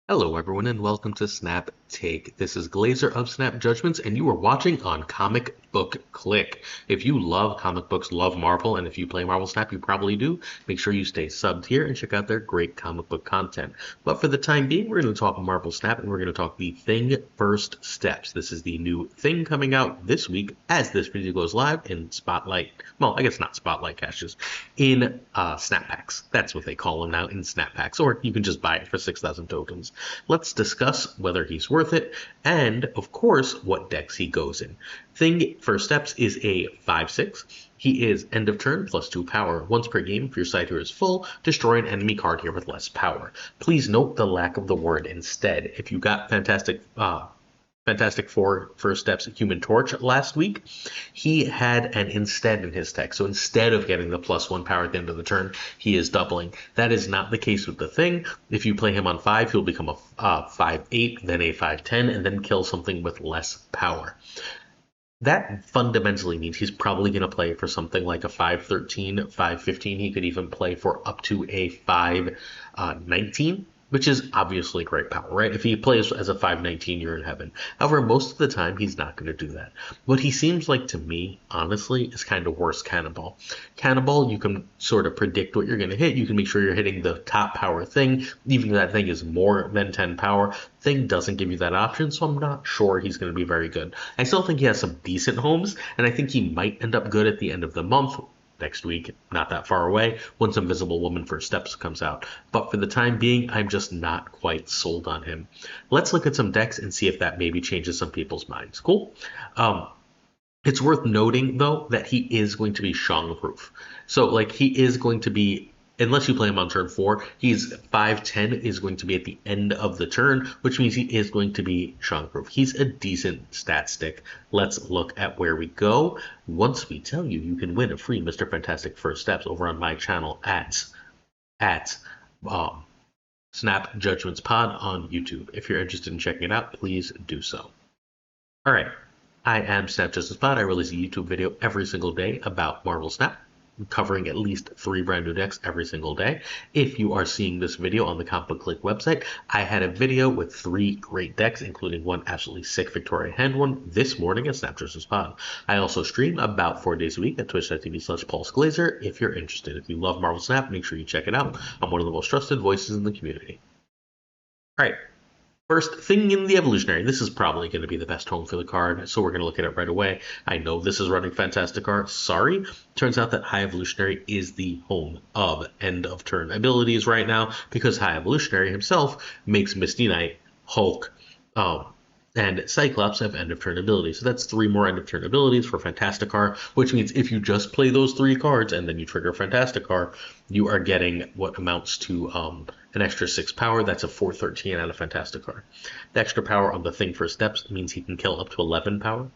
Hello, everyone, and welcome to Snap Take. This is Glazer of Snap Judgments, and you are watching on Comic Book Click. If you love comic books, love Marvel, and if you play Marvel Snap, you probably do, make sure you stay subbed here and check out their great comic book content. But for the time being, we're going to talk Marvel Snap, and we're going to talk the Thing First Steps. This is the new thing coming out this week as this video goes live in Spotlight. Well, I guess not Spotlight caches, in Snap Packs. That's what they call them now, in Snap Packs, or you can just buy it for 6,000 tokens. Let's discuss whether he's worth it, and of course, what decks he goes in. Thing First Steps is a 5/6. He is end of turn plus 2 power. Once per game, if your side here is full, destroy an enemy card here with less power. Please note the lack of the word instead. If you got Fantastic Four First Steps Human Torch last week, he had an instead in his deck. So instead of getting the +1 power at the end of the turn, he is doubling. That is not the case with the Thing. If you play him on 5, he'll become a 5/8, then a 5/10, and then kill something with less power. That fundamentally means he's probably going to play for something like a 5/13, 5/15. He could even play for up to a 5/19. Which is obviously great power, right? If he plays as a 5/19, you're in heaven. However, most of the time, he's not going to do that. What he seems like to me, honestly, is kind of worse Cannonball. Cannonball, you can sort of predict what you're going to hit. You can make sure you're hitting the top power thing, even if that thing is more than 10 power. Thing doesn't give you that option, so I'm not sure he's going to be very good. I still think he has some decent homes, and I think he might end up good at the end of the month. Next week, not that far away, once Invisible Woman First Steps comes out. But for the time being, I'm just not quite sold on him. Let's look at some decks and see if that maybe changes some people's minds. Cool? It's worth noting, though, that he is going to be Shang-proof. So, like, he is going to be, unless you play him on turn 4, he's 5/10 is going to be at the end of the turn, which means he is going to be Shang-proof. He's a decent stat stick. Let's look at where we go. Once we tell you, you can win a free Mr. Fantastic First Steps over on my channel at Snap Judgments Pod on YouTube. If you're interested in checking it out, please do so. All right. I am Snap Judgments Pod. I release a YouTube video every single day about Marvel Snap, covering at least 3 brand new decks every single day. If you are seeing this video on the Comic Book Click website, I had a video with 3 great decks, including one absolutely sick Victoria Hand one this morning at Snap Judgments Pod. I also stream about 4 days a week at twitch.tv/PulseGlazer if you're interested. If you love Marvel Snap, make sure you check it out. I'm one of the most trusted voices in the community. All right. First thing in the Evolutionary. This is probably going to be the best home for the card, so we're going to look at it right away. I know this is running Fantastic Art. Sorry. Turns out that High Evolutionary is the home of end of turn abilities right now, because High Evolutionary himself makes Misty Knight, Hulk, and Cyclops have end of turn abilities. So that's 3 more end of turn abilities for Fantastic Art, which means if you just play those 3 cards and then you trigger Fantastic Art, you are getting what amounts to an extra 6 power. That's a 4/13 out of Fantastic Art. The extra power on the Thing First Steps means he can kill up to 11 power.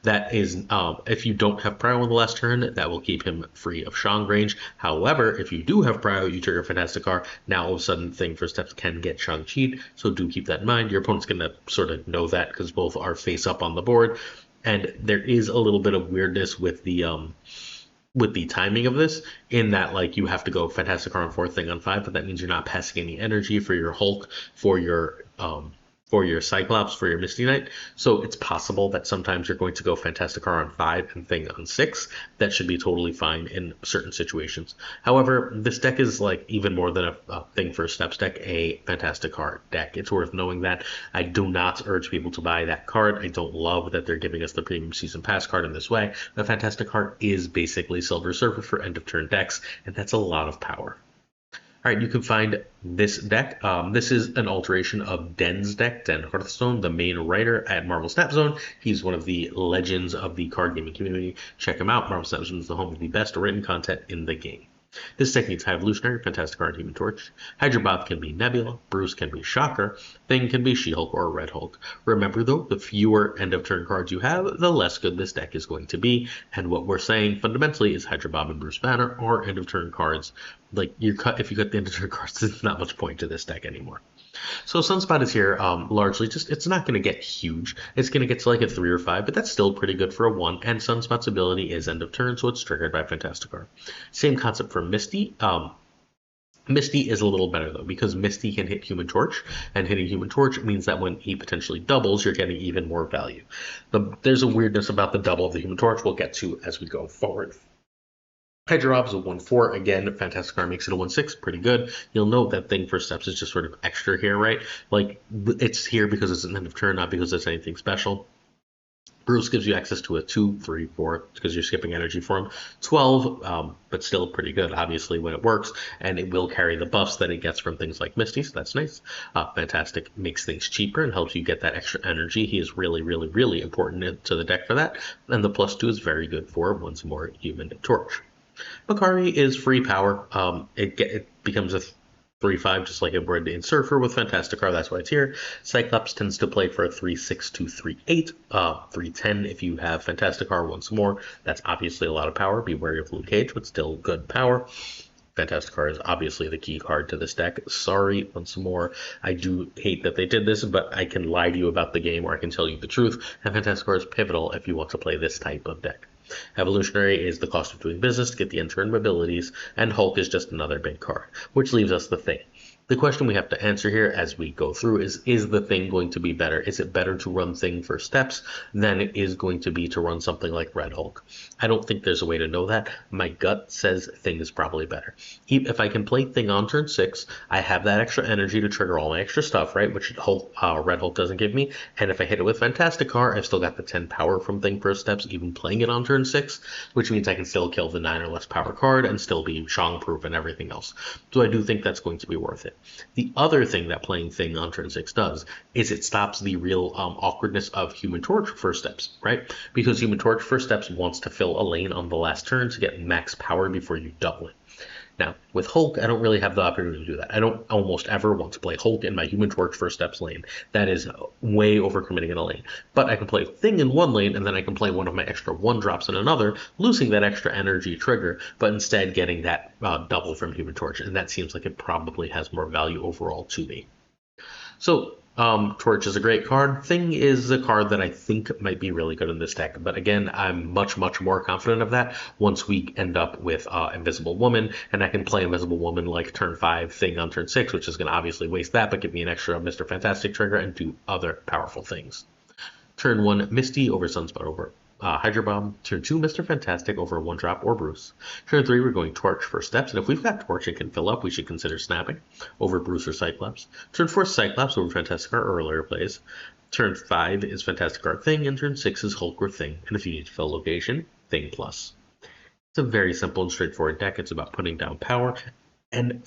That is, if you don't have Prio on the last turn, that will keep him free of Shang range. However, if you do have Prio, you trigger Fantastic Art, now all of a sudden Thing First Steps can get Shang-Chi'd, so do keep that in mind. Your opponent's going to sort of know that because both are face up on the board, and there is a little bit of weirdness with the timing of this, in that, like, you have to go Fantastic Art on 4, Thing on 5, but that means you're not passing any energy for your Hulk, for your Cyclops, for your Misty Knight. So it's possible that sometimes you're going to go Fantastic Art on 5 and Thing on 6. That should be totally fine in certain situations. However, this deck is, like, even more than a Thing First Steps deck, a Fantastic Art deck. It's worth knowing that. I do not urge people to buy that card. I don't love that they're giving us the Premium Season Pass card in this way. The Fantastic Art is basically Silver Surfer for end of turn decks, and that's a lot of power. All right, you can find this deck. This is an alteration of Den's deck, Den Hearthstone, the main writer at Marvel Snap Zone. He's one of the legends of the card gaming community. Check him out. Marvel Snap Zone is the home of the best written content in the game. This deck needs High Evolutionary, Fantastic Art, Human Torch. Hydra Bob can be Nebula, Bruce can be Shocker, Thing can be She-Hulk or Red Hulk. Remember, though, the fewer end-of-turn cards you have, the less good this deck is going to be, and what we're saying fundamentally is Hydra Bob and Bruce Banner are end-of-turn cards. Like, if you cut the end-of-turn cards, there's not much point to this deck anymore. So Sunspot is here largely just, it's not going to get huge. It's going to get to like a 3 or 5, but that's still pretty good for a 1. And Sunspot's ability is end of turn, so it's triggered by Fantastic Art. Same concept for Misty. Misty is a little better though, because Misty can hit Human Torch, and hitting Human Torch means that when he potentially doubles, you're getting even more value. There's a weirdness about the double of the Human Torch we'll get to as we go forward. Hydra is a 1/4. Again, Fantastic Car makes it a 1/6. Pretty good. You'll note that thing for steps is just sort of extra here, right? Like, it's here because it's an end of turn, not because it's anything special. Bruce gives you access to a 2, 3, 4, because you're skipping energy for him. 12, but still pretty good, obviously, when it works, and it will carry the buffs that it gets from things like Misty, so that's nice. Fantastic makes things cheaper and helps you get that extra energy. He is really, really, really important to the deck for that, and the +2 is very good for, once more, Human Torch. Bakari is free power. It becomes a 3/5, just like it would in Surfer with Fantastic Car. That's why it's here. Cyclops tends to play for a 3/6 to 3/8, 3/10 if you have Fantastic Car once more. That's obviously a lot of power. Be wary of Luke Cage, but still good power. Fantastic Car is obviously the key card to this deck. Sorry, once more, I do hate that they did this, but I can lie to you about the game, or I can tell you the truth, and Fantastic Car is pivotal if you want to play this type of deck. Evolutionary is the cost of doing business to get the end-turn abilities, and Hulk is just another big card, which leaves us the Thing. The question we have to answer here as we go through is the Thing going to be better? Is it better to run Thing for steps than it is going to be to run something like Red Hulk? I don't think there's a way to know that. My gut says Thing is probably better. If I can play Thing on turn 6, I have that extra energy to trigger all my extra stuff, right? Which Red Hulk doesn't give me. And if I hit it with Fantastic Car, I've still got the 10 power from Thing for steps, even playing it on turn 6, which means I can still kill the 9 or less power card and still be Shang-proof and everything else. So I do think that's going to be worth it. The other thing that playing Thing on turn 6 does is it stops the real awkwardness of Human Torch first steps, right? Because Human Torch first steps wants to fill a lane on the last turn to get max power before you double it. Now, with Hulk, I don't really have the opportunity to do that. I don't almost ever want to play Hulk in my Human Torch first steps lane. That is way overcommitting in a lane. But I can play Thing in one lane, and then I can play one of my extra 1-drops in another, losing that extra energy trigger, but instead getting that double from Human Torch, and that seems like it probably has more value overall to me. So, Torch is a great card. Thing is a card that I think might be really good in this deck, but again, I'm much, much more confident of that once we end up with Invisible Woman, and I can play Invisible Woman like turn 5, Thing on turn 6, which is going to obviously waste that, but give me an extra Mr. Fantastic trigger and do other powerful things. Turn 1, Misty over Sunspot over Hydra Bomb. Turn 2, Mr. Fantastic over 1-drop or Bruce. Turn 3, we're going Torch for steps, and if we've got Torch it can fill up, we should consider snapping over Bruce or Cyclops. Turn 4, Cyclops over Fantastic Car earlier plays. Turn 5 is Fantastic Car Thing, and turn 6 is Hulk or Thing, and if you need to fill location, Thing plus. It's a very simple and straightforward deck. It's about putting down power and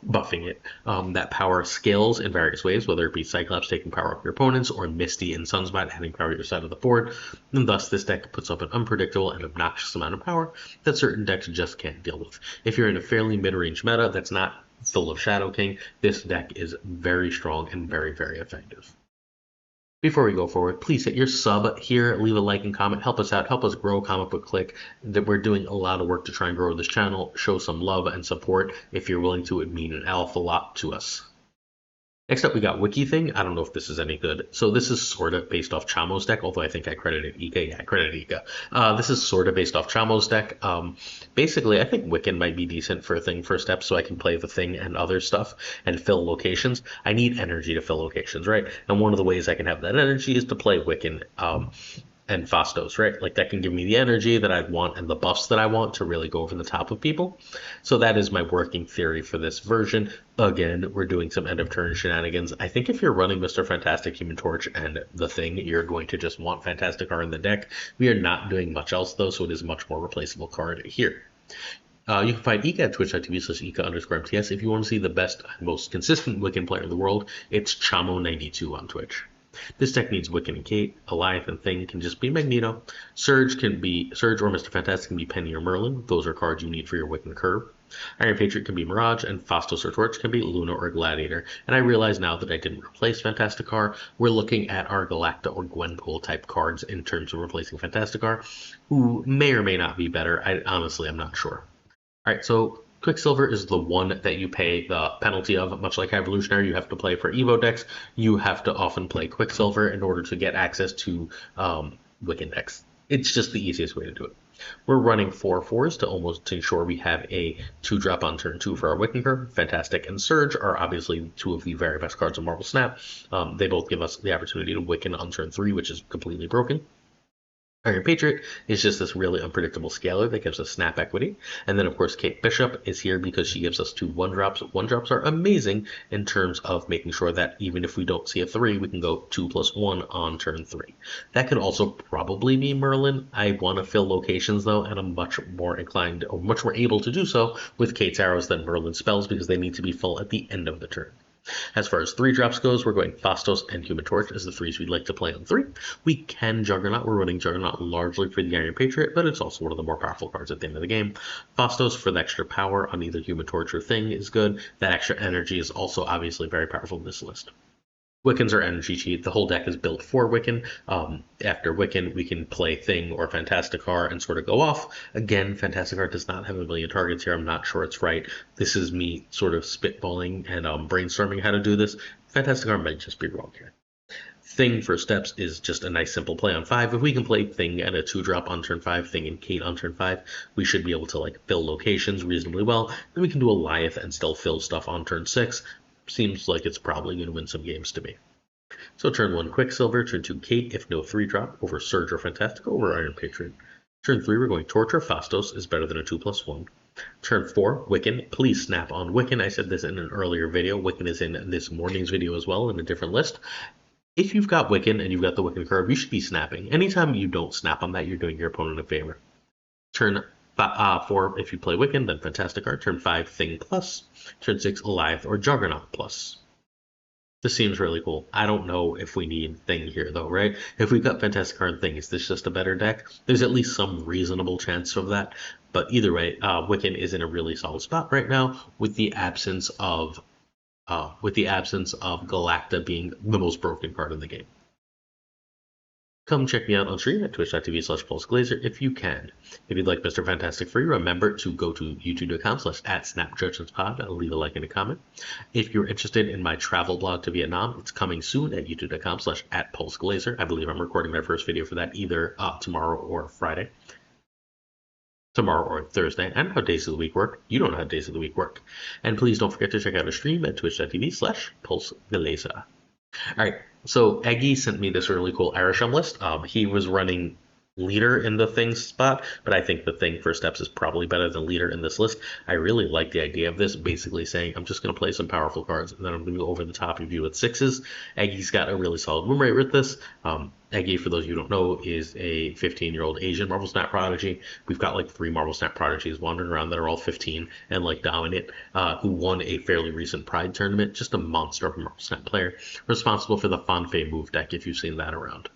buffing it. That power scales in various ways, whether it be Cyclops taking power off your opponents or Misty and Sunspot having power at your side of the board, and thus this deck puts up an unpredictable and obnoxious amount of power that certain decks just can't deal with. If you're in a fairly mid-range meta that's not full of Shadow King, this deck is very strong and very, very effective. Before we go forward, please hit your sub here, leave a like and comment, help us out, help us grow Comic Book Click. That we're doing a lot of work to try and grow this channel. Show some love and support. If you're willing to, it would mean an awful lot to us. Next up, we got Wiki Thing. I don't know if this is any good. So this is sort of based off Chamo's deck, although I think I credited Ika. Yeah, I credited Ika. This is sort of based off Chamo's deck. Basically, I think Wiccan might be decent for a Thing first step, so I can play the Thing and other stuff and fill locations. I need energy to fill locations, right? And one of the ways I can have that energy is to play Wiccan and Fastos, right? Like that can give me the energy that I want and the buffs that I want to really go over the top of people. So that is my working theory for this version. Again, we're doing some end of turn shenanigans. I think if you're running Mr. Fantastic, Human Torch, and the Thing, you're going to just want Fantastic Car in the deck. We are not doing much else though, so it is a much more replaceable card here. You can find Ika at twitch.tv/Ika_MTS. If you want to see the best and most consistent Wiccan player in the world, it's Chamo92 on Twitch. This deck needs Wiccan and Kate. Alliance and Thing can just be Magneto. Surge or Mr. Fantastic can be Penny or Merlin. Those are cards you need for your Wiccan curve. Iron Patriot can be Mirage, and Fastos or Torch can be Luna or Gladiator. And I realize now that I didn't replace Fantastic Car, we're looking at our Galacta or Gwenpool type cards in terms of replacing Fantastic Car, who may or may not be better. Honestly, I'm not sure. Alright, so Quicksilver is the one that you pay the penalty of. Much like Evolutionary, you have to play for Evo decks. You have to often play Quicksilver in order to get access to Wiccan decks. It's just the easiest way to do it. We're running 4/4s to ensure we have a 2-drop on turn 2 for our Wiccan card. Fantastic and Surge are obviously two of the very best cards in Marvel Snap. They both give us the opportunity to Wiccan on turn 3, which is completely broken. Iron Patriot is just this really unpredictable scaler that gives us snap equity. And then, of course, Kate Bishop is here because she gives us 2 1-drops. 1-drops are amazing in terms of making sure that even if we don't see a 3, we can go 2+1 on turn 3. That could also probably be Merlin. I want to fill locations, though, and I'm much more inclined, or much more able to do so with Kate's arrows than Merlin spells because they need to be full at the end of the turn. As far as 3-drops goes, we're going Phastos and Human Torch as the 3s we'd like to play on 3. We can Juggernaut. We're running Juggernaut largely for the Iron Patriot, but it's also one of the more powerful cards at the end of the game. Phastos for the extra power on either Human Torch or Thing is good. That extra energy is also obviously very powerful in this list. Wiccans are energy cheat. The whole deck is built for Wiccan. After Wiccan, we can play Thing or Fantasticar and sort of go off. Again, Fantasticar does not have a million targets here. I'm not sure it's right. This is me sort of spitballing and brainstorming how to do this. Fantasticar might just be wrong here. Thing for steps is just a nice simple play on 5. If we can play Thing and a 2-drop on turn 5, Thing and Kate on turn 5, we should be able to like fill locations reasonably well. Then we can do a Goliath and still fill stuff on turn 6. Seems like it's probably going to win some games to me. So turn 1 Quicksilver, turn 2 Kate, if no 3-drop, over Surge or Fantastic, over Iron Patriot. Turn 3 we're going Torture, Phastos is better than a 2+1. Turn 4 Wiccan, please snap on Wiccan. I said this in an earlier video. Wiccan is in this morning's video as well in a different list. If you've got Wiccan and you've got the Wiccan card, you should be snapping. Anytime you don't snap on that, you're doing your opponent a favor. Turn 4 if you play Wiccan, then Fantasticar. Turn 5 Thing plus. Turn 6 Goliath or Juggernaut plus. This seems really cool. I don't know if we need Thing here though, right? If we've got Fantasticar and Thing, is this just a better deck? There's at least some reasonable chance of that. But either way, Wiccan is in a really solid spot right now with the absence of Galacta being the most broken card in the game. Come check me out on stream at twitch.tv/PulseGlazer if you can. If you'd like Mr. Fantastic free, remember to go to youtube.com/@snapjudgmentspod and leave a like and a comment. If you're interested in my travel blog to Vietnam, it's coming soon at youtube.com/@PulseGlazer. I believe I'm recording my first video for that either tomorrow or Friday. Tomorrow or Thursday. I know how days of the week work. You don't know how days of the week work. And please don't forget to check out our stream at twitch.tv/PulseGlazer. Alright, so Eggy sent me this really cool Arishem list. He was running Leader in the Thing spot, but I think the Thing for steps is probably better than Leader in this list. I really like the idea of this, basically saying I'm just going to play some powerful cards, and then I'm going to go over the top of you with 6s. Eggy's got a really solid win rate with this. Eggy, for those of you who don't know, is a 15-year-old Asian Marvel Snap prodigy. We've got like 3 Marvel Snap prodigies wandering around that are all 15 and like dominant, who won a fairly recent Pride tournament. Just a monster of a Marvel Snap player, responsible for the Fanfei move deck if you've seen that around.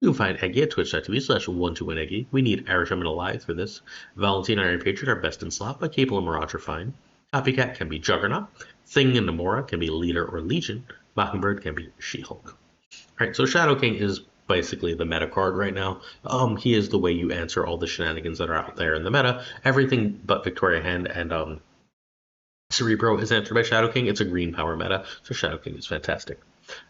You can find Eggy at twitch.tv/121Eggy. We need Arishem and Goliath for this. Valentine and Iron Patriot are best in slot, but Cable and Mirage are fine. Copycat can be Juggernaut. Thing and Namora can be Leader or Legion. Mockingbird can be She-Hulk. Alright, so Shadow King is basically the meta card right now. He is the way you answer all the shenanigans that are out there in the meta. Everything but Victoria Hand and Cerebro is answered by Shadow King. It's a green power meta, so Shadow King is fantastic.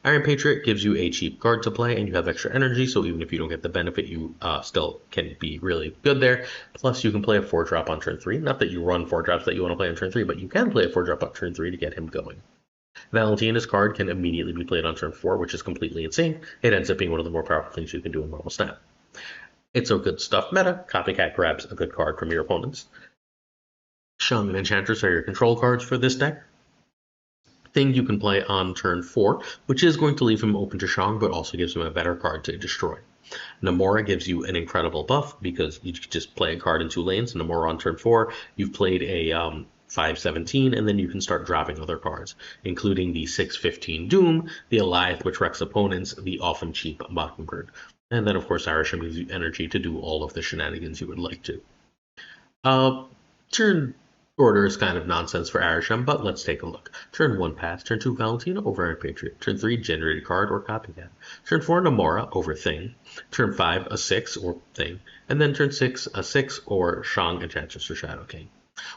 Iron Patriot gives you a cheap card to play, and you have extra energy, so even if you don't get the benefit, you still can be really good there. Plus, you can play a 4-drop on turn 3. Not that you run 4-drops that you want to play on turn 3, but you can play a 4-drop on turn 3 to get him going. Valentina's card can immediately be played on turn 4, which is completely insane. It ends up being one of the more powerful things you can do in Marvel Snap. It's a good stuff meta. Copycat grabs a good card from your opponents. Shung and Enchantress are your control cards for this deck. Thing you can play on turn 4, which is going to leave him open to Shang, but also gives him a better card to destroy. Namora gives you an incredible buff because you just play a card in 2 lanes. Namora on turn 4, you've played a 5/17, and then you can start dropping other cards, including the 6/15 Doom, the Goliath, which wrecks opponents, the often cheap Mockingbird. And then, of course, Arishem gives you energy to do all of the shenanigans you would like to. Turn order is kind of nonsense for Arishem, but let's take a look. Turn 1 Pass, turn 2 Valentina over Iron Patriot, turn 3 Generated Card or Copycat, turn 4 Namora over Thing, turn 5 a 6 or Thing, and then turn 6 a 6 or Shang, Enchantress or Shadow King.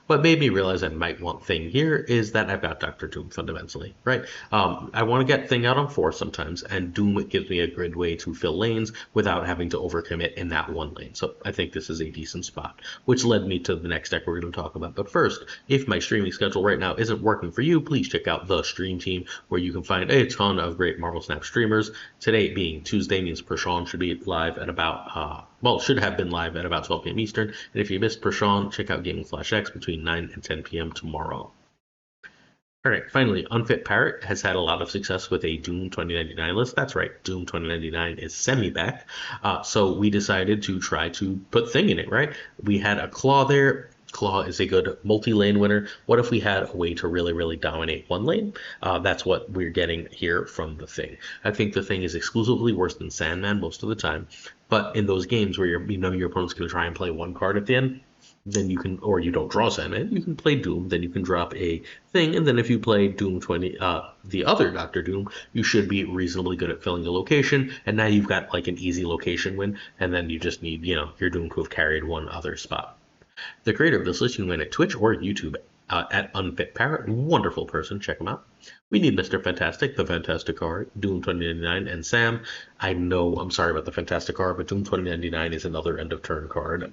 What made me realize I might want Thing here is that I've got Doctor Doom fundamentally, right? I want to get Thing out on 4 sometimes, and Doom gives me a good way to fill lanes without having to overcommit in that one lane. So I think this is a decent spot, which led me to the next deck we're going to talk about. But first, if my streaming schedule right now isn't working for you, please check out the Stream Team, where you can find a ton of great Marvel Snap streamers. Today being Tuesday means Prashant should be live at about should have been live at about 12 p.m. Eastern. And if you missed Prashant, check out Gaming Flash X between 9 and 10 p.m. tomorrow. All right, finally, Unfit Parrot has had a lot of success with a Doom 2099 list. That's right, Doom 2099 is semi-back. So we decided to try to put Thing in it, right? We had a Claw there. Claw is a good multi-lane winner. What if we had a way to really, really dominate one lane? That's what we're getting here from the Thing. I think the Thing is exclusively worse than Sandman most of the time. But in those games where your opponent's going to try and play one card at the end, then you can, or you don't draw Sandman, you can play Doom, then you can drop a Thing, and then if you play Doom 20, the other Doctor Doom, you should be reasonably good at filling the location, and now you've got like an easy location win, and then you just need, your Doom to have carried one other spot. The creator of this list, you can win at Twitch or YouTube at Unfit Parrot. Wonderful person, check him out. We need Mr. Fantastic, the Fantastic Card, Doom 2099, and Sam. I know, I'm sorry about the Fantastic Card, but Doom 2099 is another end of turn card.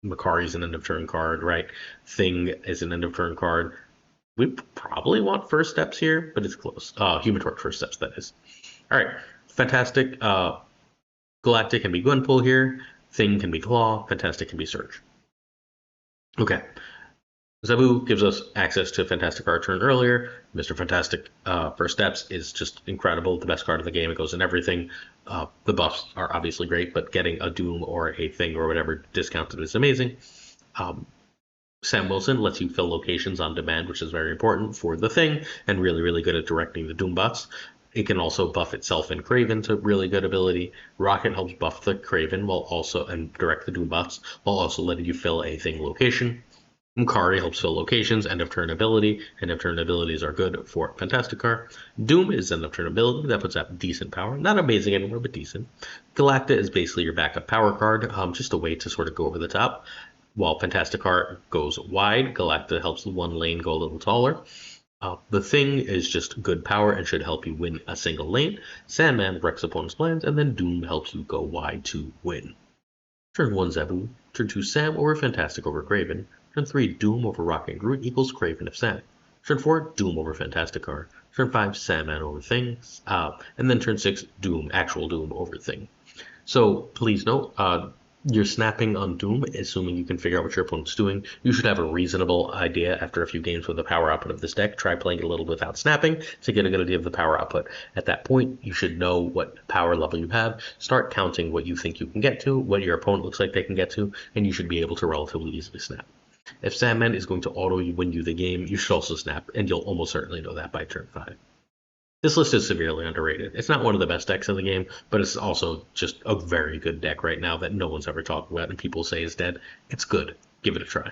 Makari's an end of turn card, right? Thing is an end of turn card. We probably want first steps here, but it's close. Human Torch first steps, that is. All right, Fantastic, Galactic can be Gwenpool here. Thing can be Claw. Fantastic can be Surge. Okay. Zabu gives us access to Fantastic Card turn earlier. Mr. Fantastic First Steps is just incredible. The best card of the game. It goes in everything. The buffs are obviously great, but getting a Doom or a Thing or whatever discounted is amazing. Sam Wilson lets you fill locations on demand, which is very important for the Thing, and really, really good at directing the Doom bots. It can also buff itself in Craven to really good ability. Rocket helps buff the Craven and direct the Doom bots, while also letting you fill a Thing location. Makari helps fill locations, end of turn ability. End of turn abilities are good for Fantastic Card. Doom is end of turn ability that puts out decent power. Not amazing anymore, but decent. Galacta is basically your backup power card, just a way to sort of go over the top. While Fantastic Card goes wide, Galacta helps one lane go a little taller. The Thing is just good power and should help you win a single lane. Sandman wrecks opponent's plans, and then Doom helps you go wide to win. Turn 1 Zabu. Turn 2 Sam over Fantastic over Craven. Turn 3 Doom over Rocket and Groot equals Craven if Sam. Turn 4 Doom over Fantastic Card. Turn 5 Sandman over Things. And then turn 6 Doom, actual Doom over Thing. So please note, you're snapping on Doom, assuming you can figure out what your opponent's doing. You should have a reasonable idea after a few games with the power output of this deck. Try playing it a little without snapping to get a good idea of the power output. At that point, you should know what power level you have. Start counting what you think you can get to, what your opponent looks like they can get to, and you should be able to relatively easily snap. If Sandman is going to auto-win you the game, you should also snap, and you'll almost certainly know that by turn 5. This list is severely underrated. It's not one of the best decks in the game, but it's also just a very good deck right now that no one's ever talked about and people say is dead. It's good. Give it a try.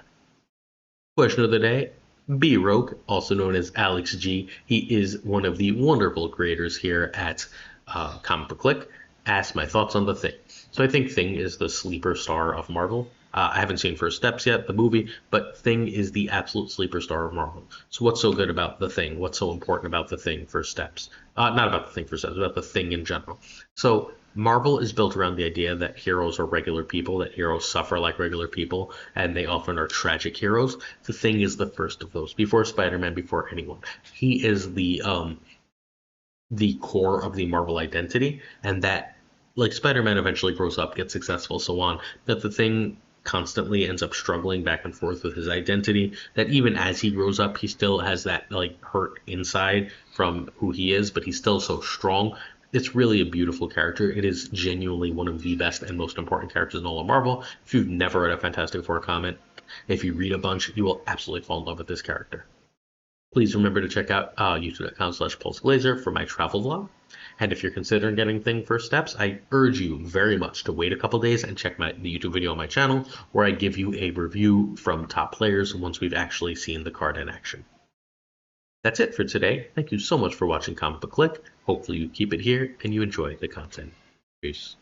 Question of the day. B-Rogue, also known as Alex G. He is one of the wonderful creators here at Comic Book Click. Asked my thoughts on the Thing. So I think Thing is the sleeper star of Marvel. I haven't seen First Steps yet, the movie, but Thing is the absolute sleeper star of Marvel. So what's so good about the Thing? What's so important about the Thing First Steps? Not about the Thing First Steps, about the Thing in general. So Marvel is built around the idea that heroes are regular people, that heroes suffer like regular people, and they often are tragic heroes. The Thing is the first of those. Before Spider-Man, before anyone. He is the core of the Marvel identity, and that, like Spider-Man eventually grows up, gets successful, so on, that the Thing constantly ends up struggling back and forth with his identity, that even as he grows up, he still has that like hurt inside from who he is, but he's still so strong. It's really a beautiful character. It is genuinely one of the best and most important characters in all of Marvel. If you've never read a Fantastic Four comment, if you read a bunch, you will absolutely fall in love with this character. Please remember to check out youtube.com/PulseGlazer for my travel vlog. And if you're considering getting Thing First Steps, I urge you very much to wait a couple days and check the YouTube video on my channel, where I give you a review from top players once we've actually seen the card in action. That's it for today. Thank you so much for watching Comic Book Click. Hopefully you keep it here and you enjoy the content. Peace.